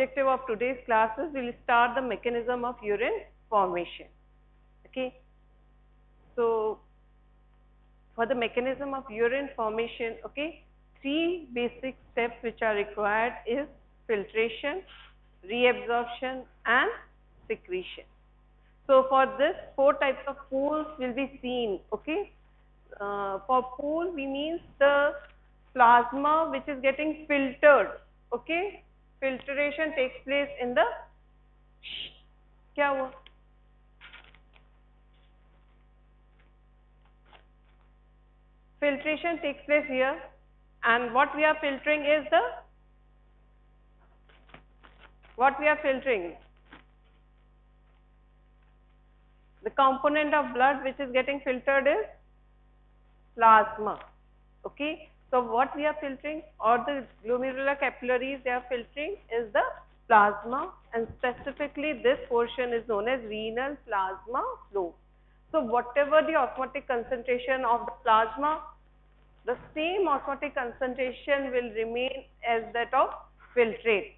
Objective of today's class is we will start the mechanism of urine formation. Okay. So, for the mechanism of urine formation, okay, three basic steps which are required is filtration, reabsorption and secretion. So, for this, four types of pools will be seen. Okay. For pool, we means the plasma which is getting filtered. Okay. Filtration takes place in the क्या हुआ? Filtration takes place here, and what we are filtering is the component of blood which is getting filtered is plasma. Okay. So, what we are filtering, or the glomerular capillaries they are filtering, is the plasma, and specifically this portion is known as renal plasma flow. So, whatever the osmotic concentration of the plasma, the same osmotic concentration will remain as that of filtrate.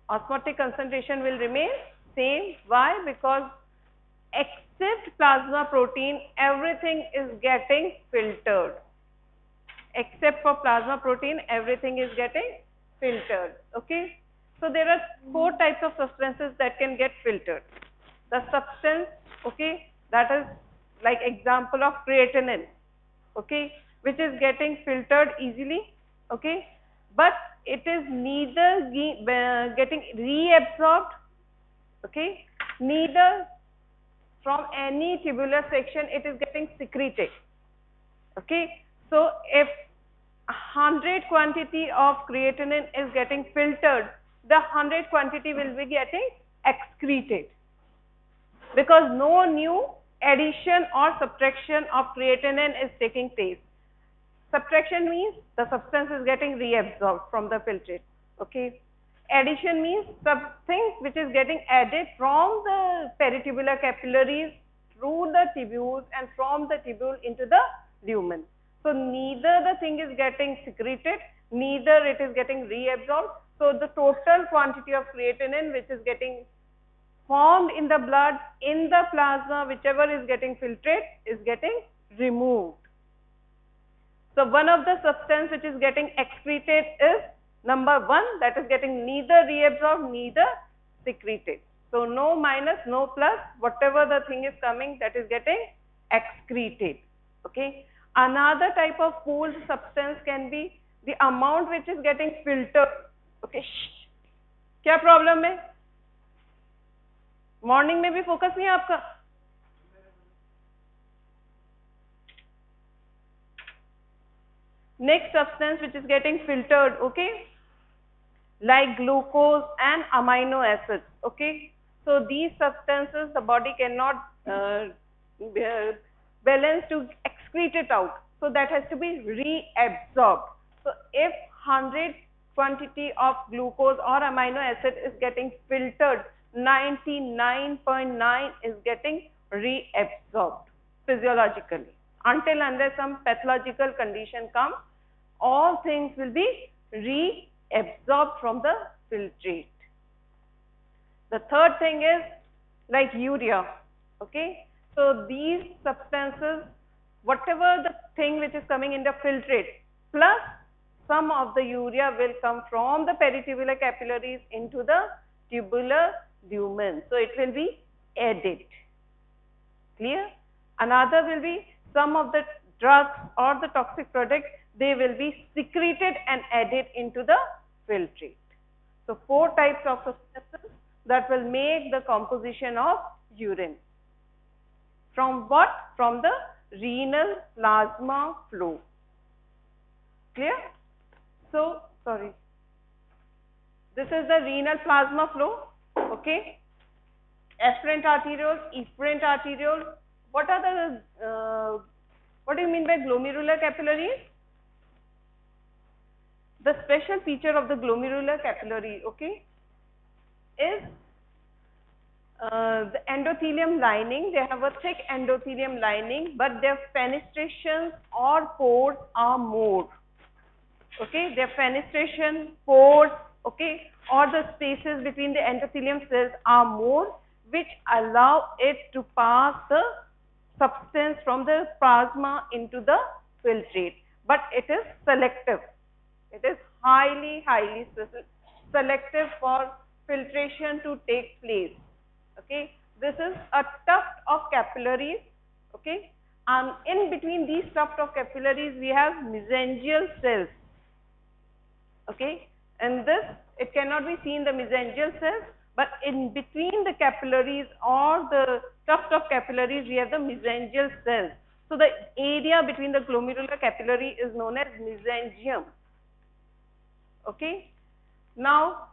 Osmotic concentration will remain same. Why? Because except plasma protein, everything is getting filtered. Except for plasma protein, everything is getting filtered. Okay. So, there are four types of substances that can get filtered. The substance, okay, that is like example of creatinine, okay, which is getting filtered easily, okay, but it is neither getting reabsorbed, okay, neither from any tubular section it is getting secreted. Okay. So, if 100 quantity of creatinine is getting filtered, the 100 quantity will be getting excreted, because no new addition or subtraction of creatinine is taking place. Subtraction means the substance is getting reabsorbed from the filtrate. Okay. Addition means something which is getting added from the peritubular capillaries through the tubules and from the tubule into the lumen. So, neither the thing is getting secreted, neither it is getting reabsorbed. So, the total quantity of creatinine which is getting formed in the blood, in the plasma, whichever is getting filtrate, is getting removed. So, one of the substance which is getting excreted is number one, that is getting neither reabsorbed, neither secreted. So, no minus, no plus, whatever the thing is coming, that is getting excreted. Okay. Another type of pooled substance can be the amount which is getting filtered. Okay. क्या problem है? Morning में भी focus नहीं है आपका? Next substance which is getting filtered, okay, like glucose and amino acids. Okay. So, these substances the body cannot balance to excrete it out. So, that has to be reabsorbed. So, if 100 quantity of glucose or amino acid is getting filtered, 99.9 is getting reabsorbed physiologically. Until unless some pathological condition comes, all things will be reabsorbed from the filtrate. The third thing is like urea. Okay. So, these substances, whatever the thing which is coming in the filtrate, plus some of the urea will come from the peritubular capillaries into the tubular lumen. So, it will be added. Clear? Another will be some of the drugs or the toxic products, they will be secreted and added into the filtrate. So, four types of substances that will make the composition of urine. From what? From the renal plasma flow. Clear? So, sorry. This is the renal plasma flow. Okay. Afferent arterioles, efferent arterioles. What are the, what do you mean by glomerular capillaries? The special feature of the glomerular capillary, okay, is the endothelium lining. They have a thick endothelium lining, but their fenestrations or pores are more. Okay, their fenestration, pores, okay, or the spaces between the endothelium cells are more, which allow it to pass the substance from the plasma into the filtrate. But it is selective. It is highly selective for filtration to take place. Okay, this is a tuft of capillaries. Okay, and in between these tuft of capillaries we have mesangial cells. Okay, and this, it cannot be seen the mesangial cells, but in between the capillaries or the tuft of capillaries we have the mesangial cells. So the area between the glomerular capillary is known as mesangium. Okay, now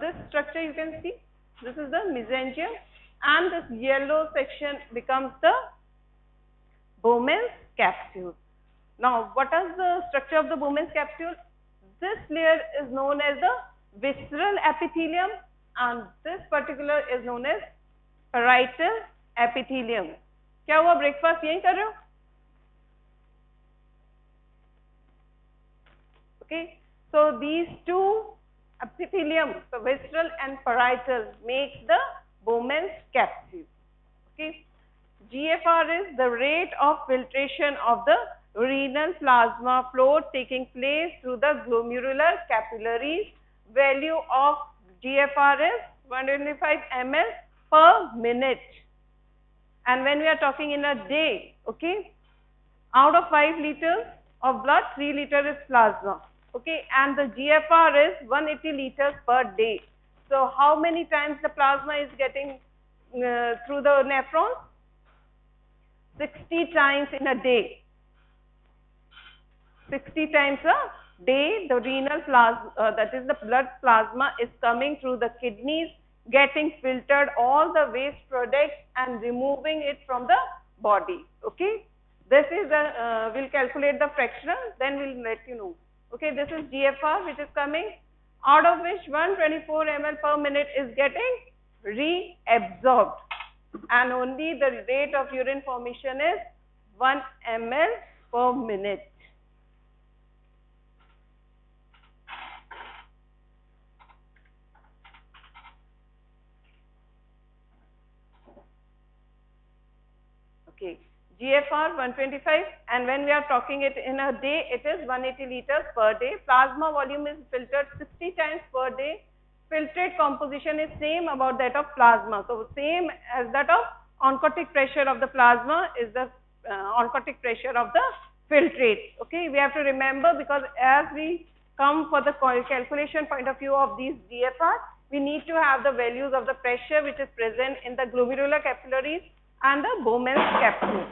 this structure you can see, this is the mesangium, and this yellow section becomes the Bowman's capsule. Now what is the structure of the Bowman's capsule? This layer is known as the visceral epithelium, and this particular is known as parietal epithelium. क्या हुआ, breakfast यही कर रहे हो? Okay, so these two epithelium, so visceral and parietal, makes the Bowman's capsule. Okay, GFR is the rate of filtration of the renal plasma flow taking place through the glomerular capillaries. Value of GFR is 125 ml per minute. And when we are talking in a day, okay, out of 5 liters of blood, 3 liters is plasma. Okay, and the GFR is 180 liters per day. So how many times the plasma is getting through the nephrons? 60 times in a day. 60 times a day the renal plasma, that is the blood plasma, is coming through the kidneys, getting filtered all the waste products and removing it from the body. Okay, this is the we'll calculate the fractional, then we'll let you know. Okay, this is GFR which is coming, out of which 124 ml per minute is getting reabsorbed, and only the rate of urine formation is 1 ml per minute. Okay, GFR 125, and when we are talking it in a day, it is 180 liters per day. Plasma volume is filtered 60 times per day. Filtrate composition is same about that of plasma. So same as that of oncotic pressure of the plasma is the oncotic pressure of the filtrate. Okay, we have to remember, because as we come for the calculation point of view of these GFR, we need to have the values of the pressure which is present in the glomerular capillaries and the Bowman's capsule.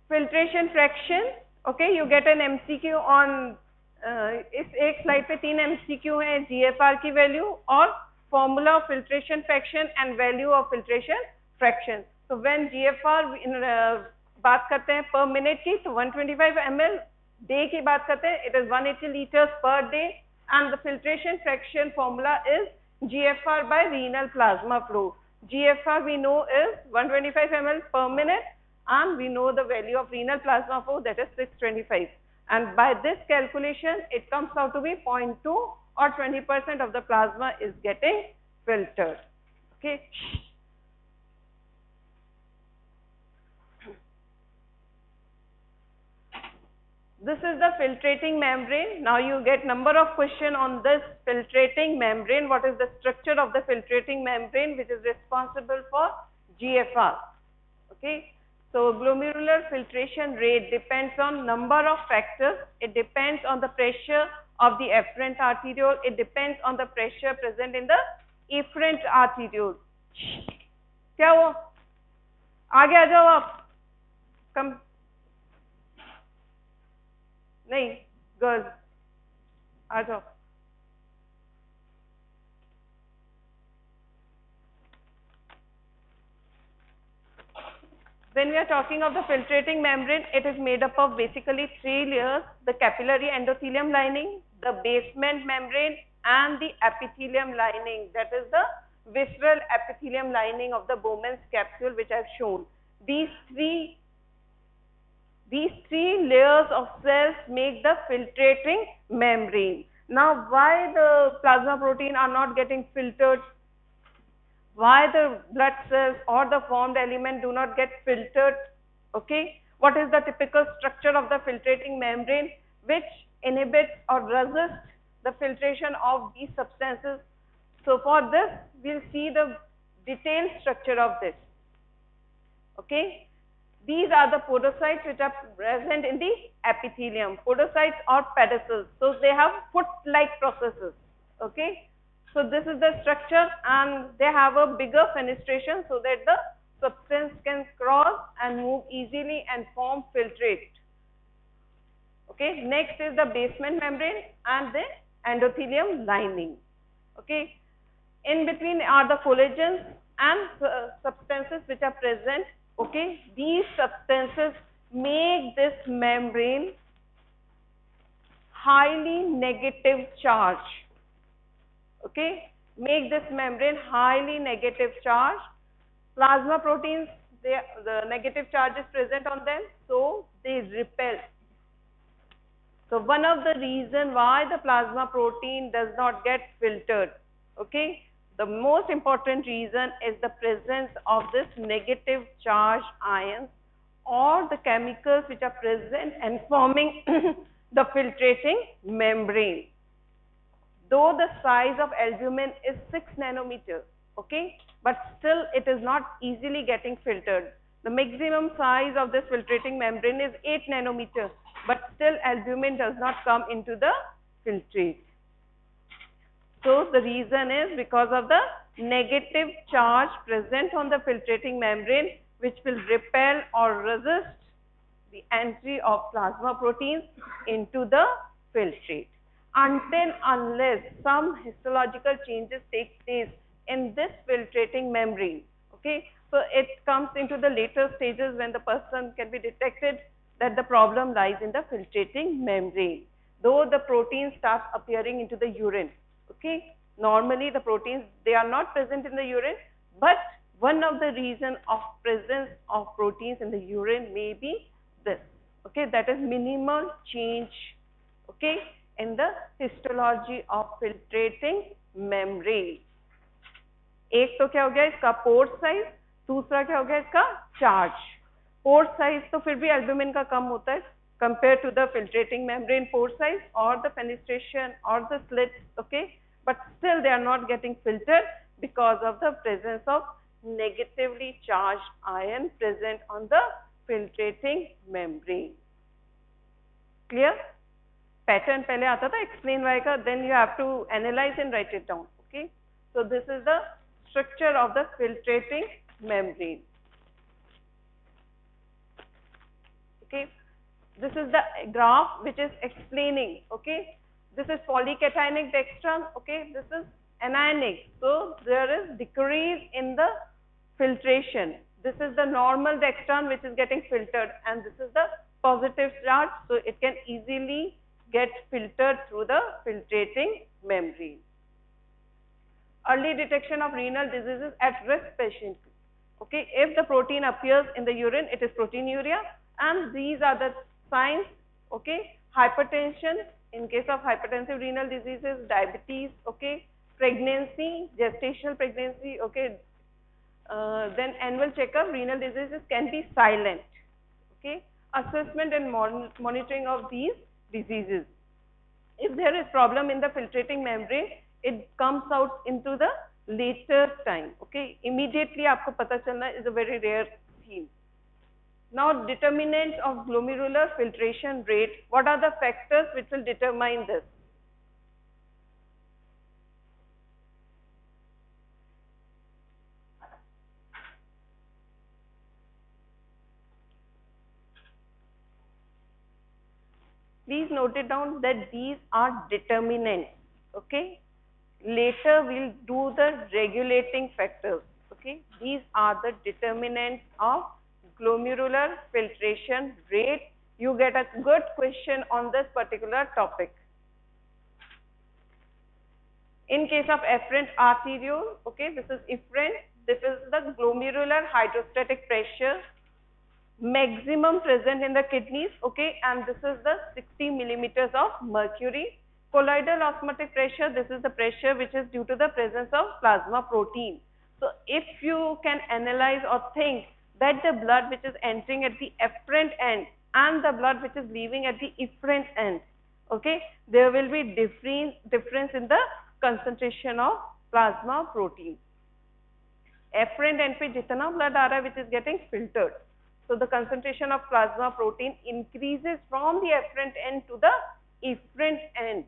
Filtration fraction, okay, you get an MCQ on इस एक slide पे 3 MCQ है, GFR की value और formula of filtration fraction and value of filtration fraction. So when GFR बात करते हैं पर मिनट की, तो 125 ml, डे की बात करते हैं, it is 180 litres per day, and the filtration fraction formula is GFR by renal plasma flow. GFR we know is 125 ml per minute, and we know the value of renal plasma flow, that is 625. And by this calculation, it comes out to be 0.2 or 20% of the plasma is getting filtered. Okay. This is the filtrating membrane. Now you get number of question on this filtrating membrane. What is the structure of the filtrating membrane which is responsible for GFR? Okay. So glomerular filtration rate depends on number of factors. It depends on the pressure of the afferent arteriole. It depends on the pressure present in the efferent arteriole. क्या वो? आगे आ जाओ आप. कम. नहीं, girls आ जाओ. When we are talking of the filtrating membrane, it is made up of basically 3 layers: the capillary endothelium lining, the basement membrane, and the epithelium lining. That is the visceral epithelium lining of the Bowman's capsule, which I have shown. These three layers of cells make the filtrating membrane. Now, why the plasma protein are not getting filtered? Why the blood cells or the formed element do not get filtered? Okay, what is the typical structure of the filtrating membrane which inhibits or resists the filtration of these substances? So for this, we'll see the detailed structure of this. Okay, these are the podocytes which are present in the epithelium. Podocytes or pedicels. So they have foot-like processes. Okay, so this is the structure, and they have a bigger fenestration so that the substance can cross and move easily and form filtrate. Okay, next is the basement membrane and the endothelium lining. Okay, in between are the collagens and substances which are present. Okay, these substances make this membrane highly negative charge. Okay, make this membrane highly negative charge. Plasma proteins, the negative charge is present on them, so they repel. So one of the reason why the plasma protein does not get filtered, okay, the most important reason is the presence of this negative charge ions or the chemicals which are present and forming the filtrating membrane. Though the size of albumin is 6 nanometers, okay, but still it is not easily getting filtered. The maximum size of this filtrating membrane is 8 nanometers, but still albumin does not come into the filtrate. So the reason is because of the negative charge present on the filtrating membrane, which will repel or resist the entry of plasma proteins into the filtrate. Unless some histological changes take place in this filtrating membrane. Okay, so it comes into the later stages when the person can be detected that the problem lies in the filtrating membrane. Though the proteins start appearing into the urine. Okay, normally the proteins, they are not present in the urine, but one of the reason of presence of proteins in the urine may be this. Okay, that is minimal change. Okay, in the histology of filtrating membrane. एक तो क्या हो गया इसका pore size, दूसरा क्या हो गया इसका चार्ज. पोर साइज तो फिर भी एल्ब्यूमिन का कम होता है compared to the filtrating membrane pore size or the fenestration or the slits, okay, but still they are not getting filtered because of the presence of negatively charged ion present on the filtrating membrane. Clear? Pattern पहले आता था explain why का, then you have to analyze and write it down. Okay, so this is the structure of the filtrating membrane. Okay, this is the graph which is explaining. Okay, this is polycationic dextran. Okay, this is anionic. So there is decrease in the filtration. This is the normal dextran which is getting filtered, and this is the positive charge. So it can easily get filtered through the filtrating membrane. Early detection of renal diseases at risk patients. Okay, if the protein appears in the urine, it is proteinuria, and these are the signs. Okay, hypertension in case of hypertensive renal diseases, diabetes. Okay, pregnancy, gestational pregnancy. Okay, then annual checkup, renal diseases can be silent. Okay, assessment and monitoring of these diseases. If there is problem in the filtrating membrane, it comes out into the later time. Okay, immediately आपको पता चलना is a very rare thing. Now, determinant of glomerular filtration rate. What are the factors which will determine this? Please note it down that these are determinants. Okay, later we'll do the regulating factors. Okay, these are the determinants of glomerular filtration rate. You get a good question on this particular topic. In case of efferent arteriole, okay, this is efferent. This is the glomerular hydrostatic pressure maximum present in the kidneys, okay, and this is the 60 millimeters of mercury. colloidal osmotic pressure, this is the pressure which is due to the presence of plasma protein. So if you can analyze or think that the blood which is entering at the efferent end and the blood which is leaving at the efferent end, okay, there will be difference in the concentration of plasma protein. Efferent end पे जितना blood आ रहा है which is getting filtered, so the concentration of plasma protein increases from the efferent end to the efferent end.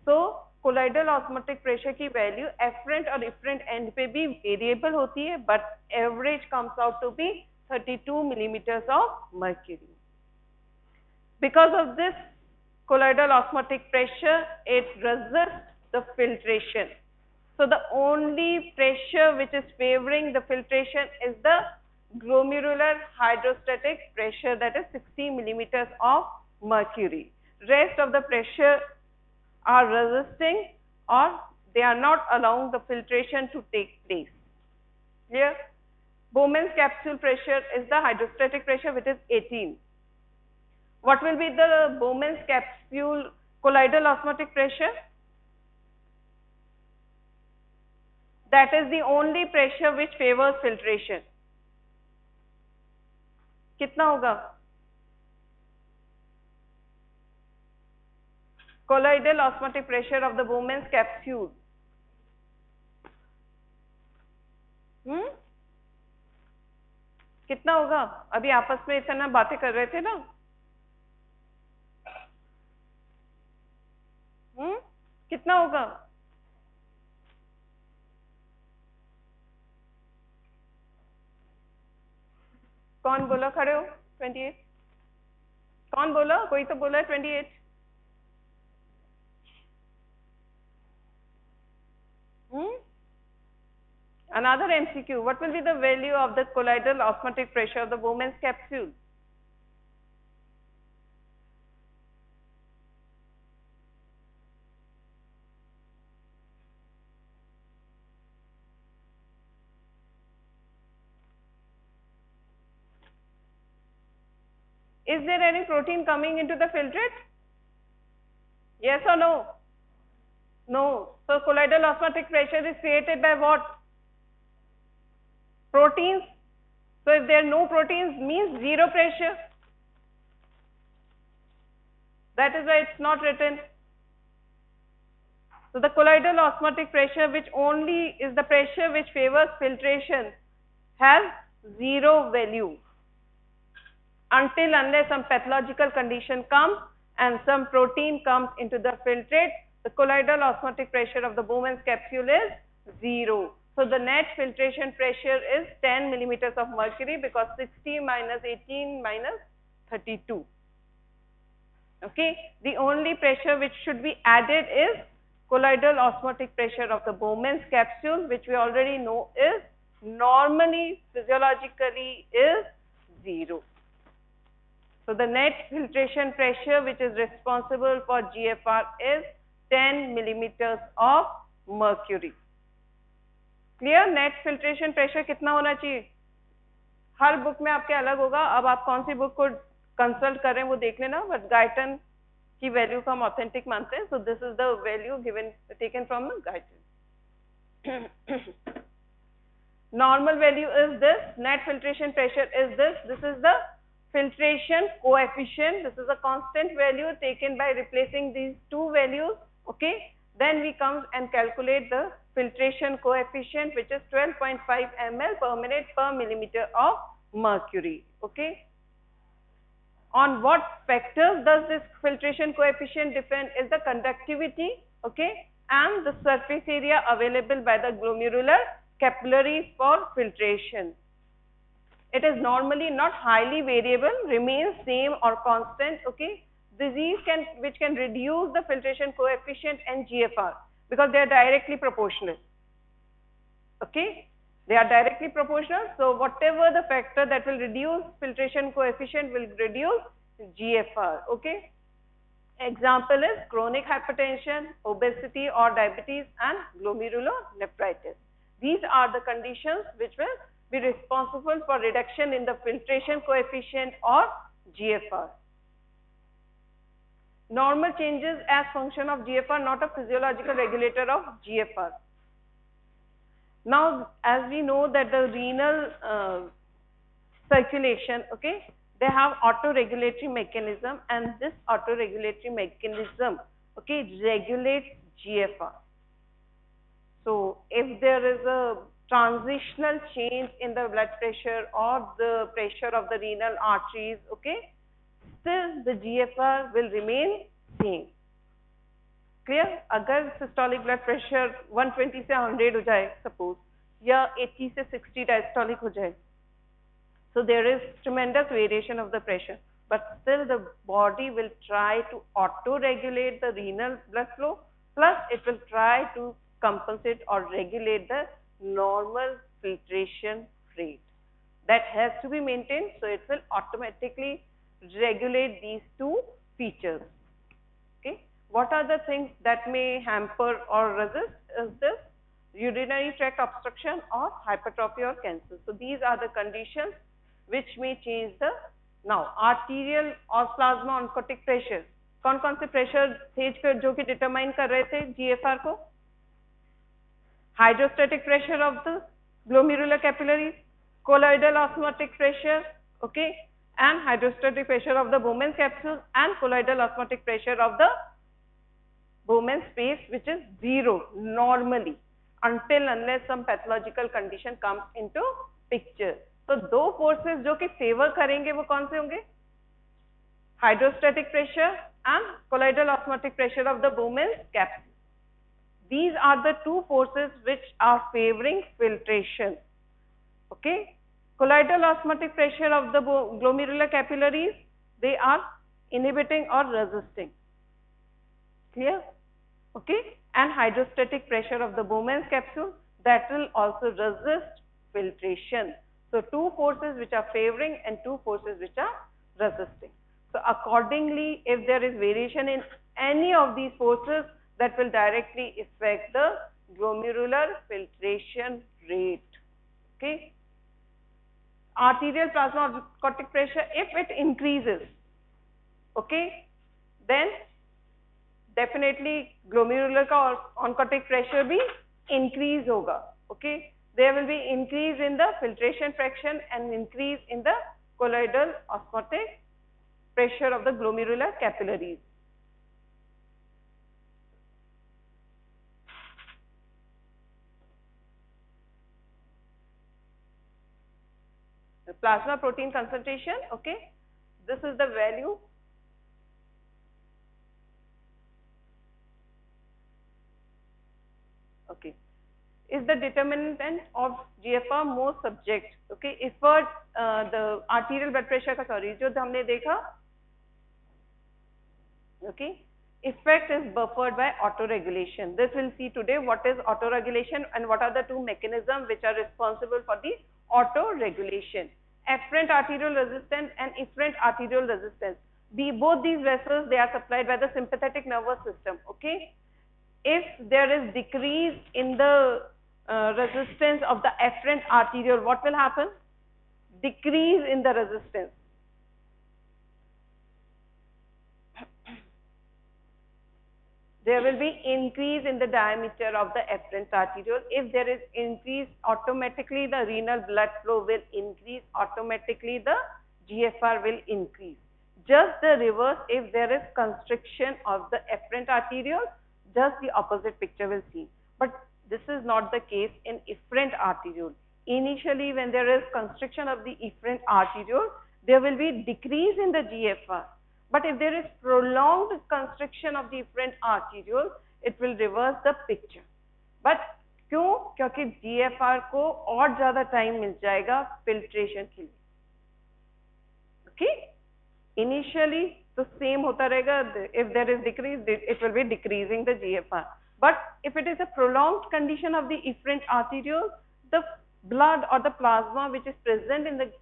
So colloidal osmotic pressure की value efferent और efferent end पे भी variable होती है, but average comes out to be 32 millimeters of mercury. Because of this colloidal osmotic pressure, it resists the filtration. So the only pressure which is favoring the filtration is the glomerular hydrostatic pressure, that is 60 millimeters of mercury. Rest of the pressure are resisting or they are not allowing the filtration to take place. Here, Bowman's capsule pressure is the hydrostatic pressure, which is 18. What will be the Bowman's capsule colloidal osmotic pressure? That is the only pressure which favors filtration. कितना होगा? Colloidal osmotic pressure of the Bowman's capsule. कितना होगा? अभी आपस में इतना बातें कर रहे थे ना? कितना होगा? कौन बोला खड़े हो? 28. कौन बोला? कोई तो बोला 28. Another MCQ. What will be the value of the colloidal osmotic pressure of the Bowman's capsule? Is there any protein coming into the filtrate? Yes or no? No. So colloidal osmotic pressure is created by what? Proteins. So if there are no proteins, means zero pressure. That is why it's not written. So the colloidal osmotic pressure, which only is the pressure which favors filtration, has zero value until unless some pathological condition comes and some protein comes into the filtrate. The colloidal osmotic pressure of the Bowman's capsule is zero. So the net filtration pressure is 10 millimeters of mercury, because 60 minus 18 minus 32. Okay. The only pressure which should be added is colloidal osmotic pressure of the Bowman's capsule, which we already know is normally physiologically is zero. So the net filtration pressure which is responsible for GFR is 10 millimeters of mercury. Clear? Net filtration pressure कितना होना चाहिए? हर book में आपके अलग होगा. अब आप कौन सी बुक को कंसल्ट करें वो देख लेना, बट गाइटन की वैल्यू को हम ऑथेंटिक मानते हैं. So this is the value given taken from the Guyton. Normal value is this, net filtration pressure is this. This is the filtration coefficient. This is a constant value taken by replacing these two values. Okay. Then we come and calculate the filtration coefficient, which is 12.5 ml per minute per millimeter of mercury. Okay. On what factors does this filtration coefficient depend? Is the conductivity, okay, and the surface area available by the glomerular capillaries for filtration. It is normally not highly variable, remains same or constant. Okay. Disease which can reduce the filtration coefficient and GFR, because they are directly proportional. Okay. They are directly proportional. So whatever the factor that will reduce filtration coefficient will reduce GFR. Okay. Example is chronic hypertension, obesity or diabetes, and glomerulonephritis. These are the conditions which will be responsible for reduction in the filtration coefficient or GFR. Normal changes as function of GFR, not a physiological regulator of GFR. Now, as we know that the renal circulation, okay, they have auto-regulatory mechanism, and this auto-regulatory mechanism, okay, regulates GFR. So, if there is a transitional change in the blood pressure or the pressure of the renal arteries, okay, still the GFR will remain same. Clear? अगर systolic blood pressure 120 से 100 हो जाए suppose, या 80 से 60 diastolic हो जाए, so there is tremendous variation of the pressure, but still the body will try to auto-regulate the renal blood flow, plus it will try to compensate or regulate the normal filtration rate. That has to be maintained, so it will automatically regulate these two features. Okay. What are the things that may hamper or resist is this urinary tract obstruction or hypertrophy or cancer. So these are the conditions which may change the now arterial or plasma oncotic pressure. कौन-कौन से pressure थे जो कि determine कर रहे थे GFR को? Hydrostatic pressure of the glomerular capillaries, colloidal osmotic pressure, okay, and hydrostatic pressure of the Bowman's capsule, and colloidal osmotic pressure of the Bowman's space, which is 0 normally until unless some pathological condition comes into picture. तो दो forces जो कि favor करेंगे वो कौन से होंगे? Hydrostatic pressure and colloidal osmotic pressure of the Bowman's capsule. These are the two forces which are favoring filtration. Okay. Colloidal osmotic pressure of the glomerular capillaries, they are inhibiting or resisting. Clear? Okay. And hydrostatic pressure of the Bowman's capsule, that will also resist filtration. So two forces which are favoring and two forces which are resisting. So accordingly, if there is variation in any of these forces, that will directly affect the glomerular filtration rate. Okay. Arterial plasma oncotic pressure, if it increases, okay, then definitely glomerular का oncotic pressure भी increase होगा. Okay. There will be increase in the filtration fraction and increase in the colloidal osmotic pressure of the glomerular capillaries. The plasma protein concentration, okay, this is the value. Okay, is the determinant of GFR most subject. Okay, effort the arterial blood pressure का sorry जो हमने देखा, okay, effect is buffered by auto-regulation. This we'll see today what is auto-regulation and what are the two mechanisms which are responsible for the auto-regulation. Afferent arterial resistance and efferent arterial resistance. Both these vessels, they are supplied by the sympathetic nervous system. Okay. If there is decrease in the resistance of the afferent arteriole, what will happen? Decrease in the resistance. There will be increase in the diameter of the afferent arteriole. If there is increase, automatically the renal blood flow will increase, automatically the GFR will increase. Just the reverse, if there is constriction of the afferent arteriole, just the opposite picture will see. But this is not the case in efferent arteriole. Initially, when there is constriction of the efferent arteriole, there will be decrease in the GFR. But if there is prolonged constriction of the efferent arteriole, it will reverse the picture. But क्यों? क्योंकि GFR को और ज़्यादा time मिल जाएगा filtration के लिए. Okay? Initially, तो same होता रहेगा. If there is decrease, it will be decreasing the GFR. But if it is a prolonged condition of the efferent arteriole, the blood or the plasma which is present in the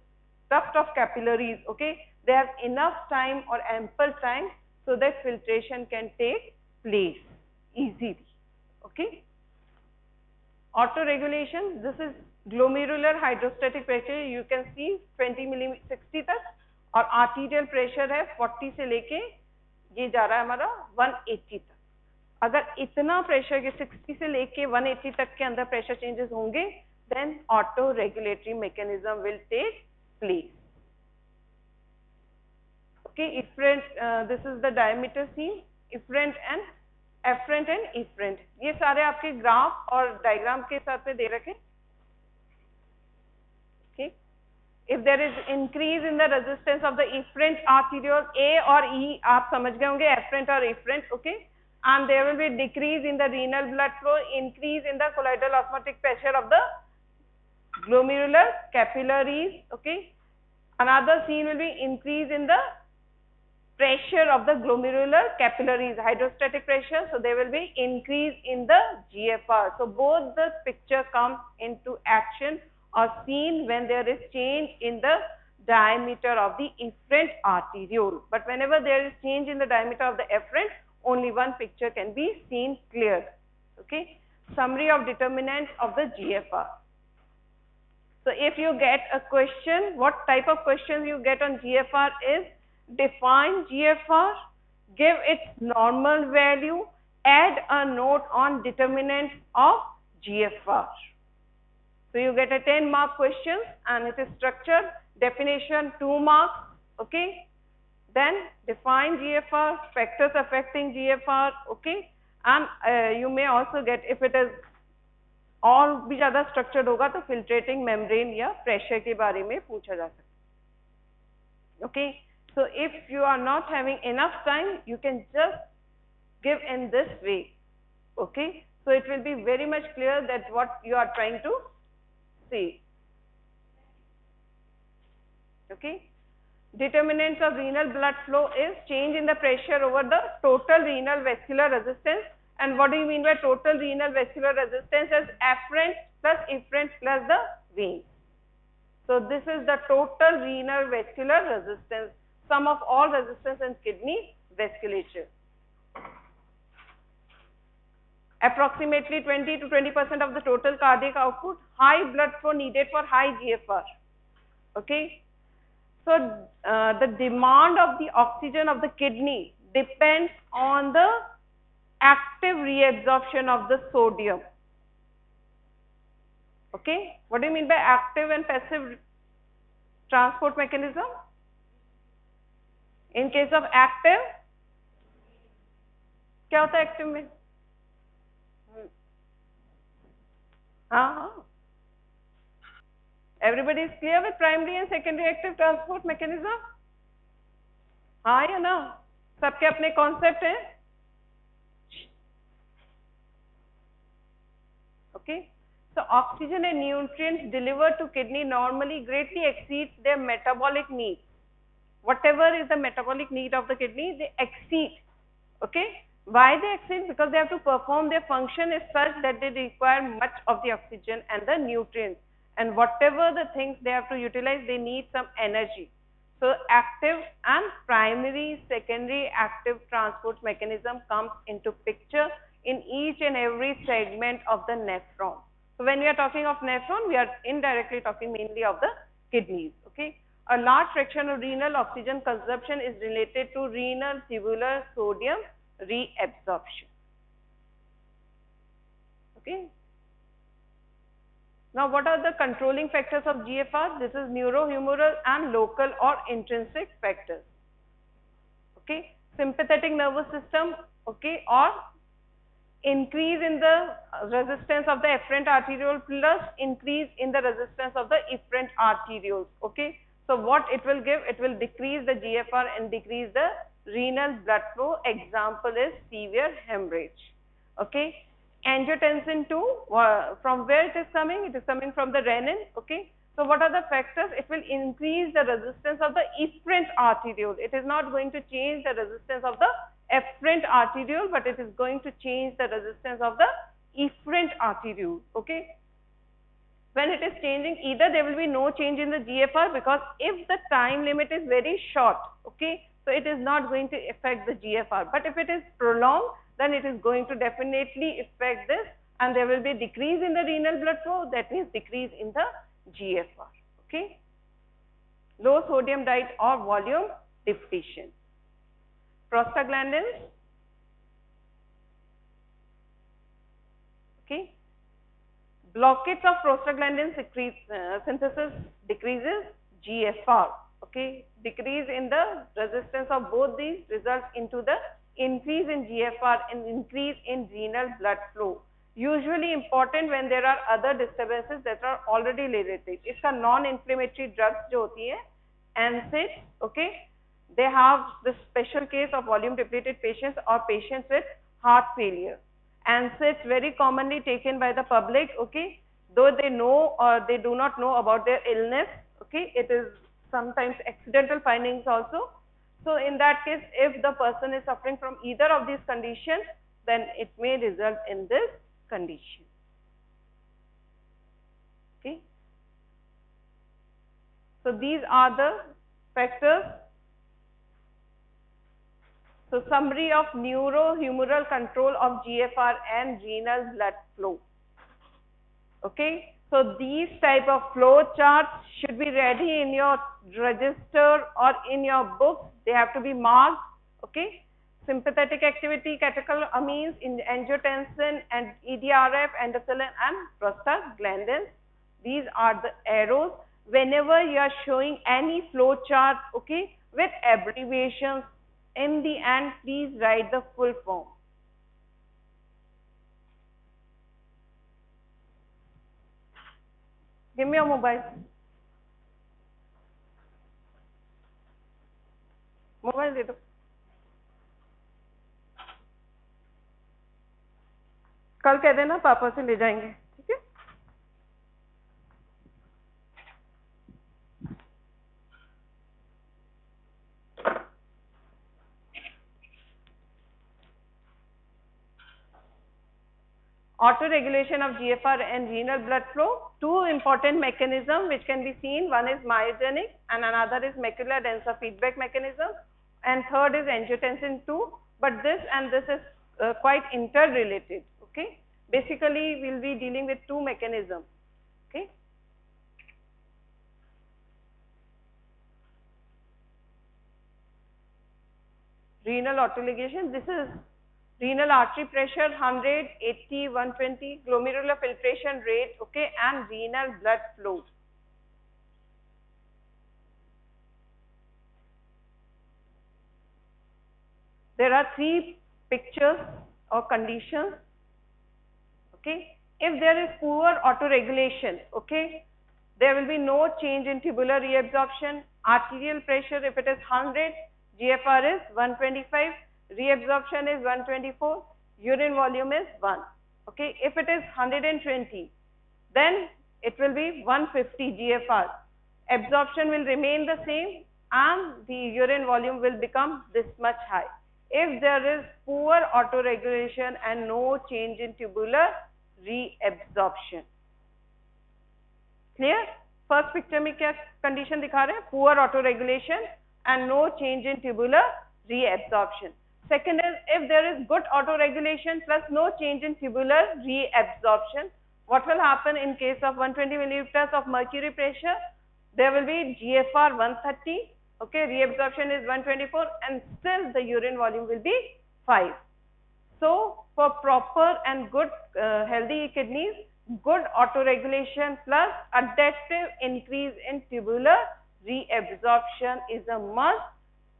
duct of capillaries, okay, they have enough time or ample time so that filtration can take place easily. Okay. Auto-regulation, this is glomerular hydrostatic pressure, you can see 20 mm 60 तक, और arterial pressure है 40 से लेके ये जा रहा है हमारा 180 तक। अगर इतना प्रेशर के 60 से लेके 180 तक के अंदर प्रेशर चेंजेस होंगे, then auto regulatory mechanism will take place. Okay, efferent, this is the diameter seen, efferent and afferent and efferent. ये सारे आपके ग्राफ और डायग्राम के साथ में दे रखे. Okay, if there is increase in the resistance of the efferent arteriole, A or E आप समझ गए होंगे, afferent और efferent. Okay, and there will be decrease in the renal blood flow, increase in the colloidal osmotic pressure of the glomerular capillaries. Okay, another scene will be increase in the pressure of the glomerular capillaries, hydrostatic pressure, so there will be increase in the GFR. So both the picture comes into action or seen when there is change in the diameter of the efferent arteriole. But whenever there is change in the diameter of the efferent, only one picture can be seen clear. Okay, summary of determinants of the GFR. So if you get a question, what type of questions you get on GFR is define GFR, give its normal value, add a note on determinants of GFR. So you get a 10-mark question and it is structured, definition 2 marks, okay. Then define GFR, factors affecting GFR, okay. And you may also get, if it is और भी ज़्यादा structured होगा तो filtrating membrane या pressure के बारे में पूछा जा सकता है. Okay. So if you are not having enough time, you can just give in this way. Okay. So it will be very much clear that what you are trying to see. Okay. Determinants of renal blood flow is change in the pressure over the total renal vascular resistance. And what do you mean by total renal vascular resistance? As afferent plus efferent plus the veins. So this is the total renal vascular resistance, sum of all resistance in kidney vasculature. Approximately 20 to 20% of the total cardiac output, high blood flow needed for high GFR. Okay. So the demand of the oxygen of the kidney depends on the active reabsorption of the sodium. Okay. What do you mean by active and passive transport mechanism? In case of active, क्या होता है active में? हाँ. Everybody is clear with primary and secondary active transport mechanism? हाँ या ना? सबके अपने concept हैं? Okay. So oxygen and nutrients delivered to kidney normally greatly exceeds their metabolic needs. Whatever is the metabolic need of the kidney, they exceed. Okay. Why they exceed? Because they have to perform their function is such that they require much of the oxygen and the nutrients. And whatever the things they have to utilize, they need some energy. So active and primary, secondary active transport mechanism comes into picture in each and every segment of the nephron. So when we are talking of nephron, we are indirectly talking mainly of the kidneys. Okay. A large fraction of renal oxygen consumption is related to renal tubular sodium reabsorption. Okay. Now, what are the controlling factors of GFR? This is neurohumoral and local or intrinsic factors. Okay. Sympathetic nervous system, okay, or increase in the resistance of the afferent arteriole plus increase in the resistance of the efferent arterioles. Okay. So what it will give? It will decrease the GFR and decrease the renal blood flow. Example is severe hemorrhage. Okay. Angiotensin 2, from where it is coming? It is coming from the renin. Okay. So what are the factors? It will increase the resistance of the efferent arteriole. It is not going to change the resistance of the afferent arteriole, but it is going to change the resistance of the efferent arteriole. Okay. When it is changing, either there will be no change in the GFR, because if the time limit is very short, okay, so it is not going to affect the GFR. But if it is prolonged, then it is going to definitely affect this, and there will be decrease in the renal blood flow, that means decrease in the GFR. Okay. Low sodium diet or volume depletion. prostaglandins. Okay. Blockage of prostaglandin synthesis decreases GFR. Okay. Decrease in the resistance of both these results into the increase in GFR and increase in renal blood flow. Usually important when there are other disturbances that are already related. इसका non-inflammatory drugs जो होती है, NSAIDs, okay, they have the special case of volume depleted patients or patients with heart failure. NSAIDs very commonly taken by the public, okay, though they know or they do not know about their illness, okay, it is sometimes accidental findings also. So in that case, if the person is suffering from either of these conditions, then it may result in this condition. Okay. So these are the factors. So summary of neurohumoral control of GFR and renal blood flow. Okay. So these type of flow charts should be ready in your register or in your books. They have to be marked. Okay. Sympathetic activity, catecholamines, angiotensin, and EDRF, endothelin, and prostaglandins. These are the arrows. Whenever you are showing any flow chart, okay, with abbreviations, in the end, please write the full form. Give me your mobile. Mobile दे दो. कल कह देना पापा से ले जाएंगे, ठीक है? Auto-regulation of GFR and renal blood flow. Two important mechanisms which can be seen. One is myogenic and another is macular denser feedback mechanism. And third is angiotensin 2. But this and this is quite interrelated. Okay. Basically, we'll be dealing with two mechanisms. Okay. Renal autoregulation. This is renal artery pressure 100, 80, 120, glomerular filtration rate, okay, and renal blood flow. There are three pictures or conditions, okay. If there is poor autoregulation, okay, there will be no change in tubular reabsorption. Arterial pressure, if it is 100, GFR is 125. Reabsorption is 124, urine volume is 1. Okay, if it is 120, then it will be 150 GFR. Absorption will remain the same and the urine volume will become this much high. If there is poor autoregulation and no change in tubular reabsorption. Clear? First picture में क्या condition दिखा रहे हैं? Poor autoregulation and no change in tubular reabsorption. Second is, if there is good autoregulation plus no change in tubular reabsorption, what will happen in case of 120 milliliters of mercury pressure? There will be GFR 130, okay, reabsorption is 124 and still the urine volume will be 5. So, for proper and good healthy kidneys, good autoregulation plus adaptive increase in tubular reabsorption is a must.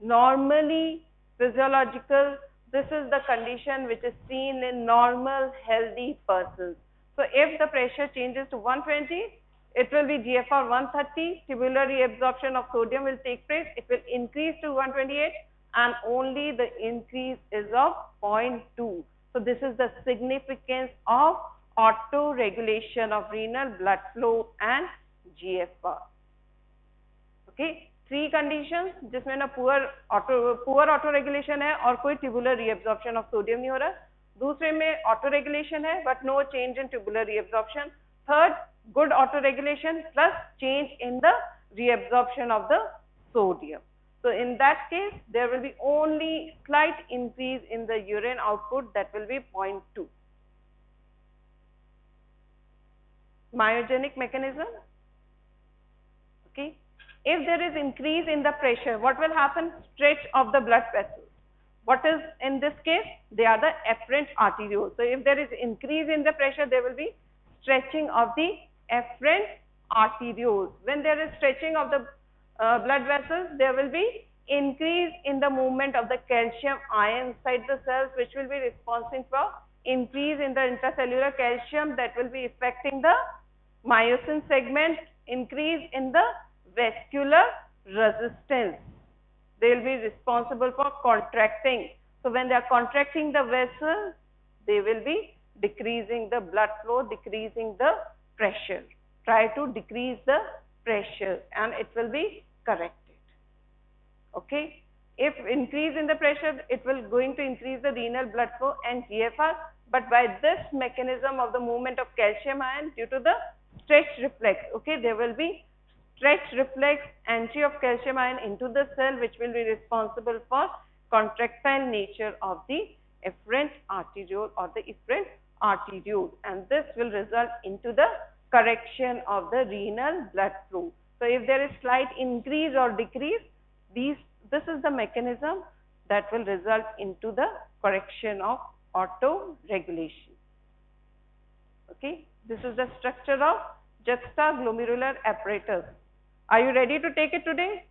Normally, physiological, this is the condition which is seen in normal healthy persons. So if the pressure changes to 120, it will be GFR 130, tubular reabsorption of sodium will take place, it will increase to 128 and only the increase is of 0.2. So this is the significance of auto-regulation of renal blood flow and GFR. Okay. Three conditions जिसमें ना poor auto regulation है और कोई tubular reabsorption of sodium नहीं हो रहा. दूसरे में auto regulation है but no change in tubular reabsorption. Third, good auto regulation plus change in the reabsorption of the sodium. So in that case, there will be only slight increase in the urine output, that will be 0.2. Myogenic mechanism. Okay. If there is increase in the pressure, what will happen? Stretch of the blood vessels. what is in this case? They are the afferent arterioles. So if there is increase in the pressure, there will be stretching of the afferent arterioles. When there is stretching of the blood vessels, there will be increase in the movement of the calcium ion inside the cells, which will be responsible for increase in the intracellular calcium that will be affecting the myosin segment, increase in the vascular resistance. They will be responsible for contracting. So when they are contracting the vessel, they will be decreasing the blood flow, decreasing the pressure. Try to decrease the pressure and it will be corrected. Okay. If increase in the pressure, it will going to increase the renal blood flow and GFR. But by this mechanism of the movement of calcium ion due to the stretch reflex, okay, there will be stretch reflex entry of calcium ion into the cell, which will be responsible for contractile nature of the efferent arteriole or the efferent arteriole, and this will result into the correction of the renal blood flow. So if there is slight increase or decrease, this is the mechanism that will result into the correction of auto-regulation. Okay, this is the structure of juxtaglomerular apparatus. Are you ready to take it today?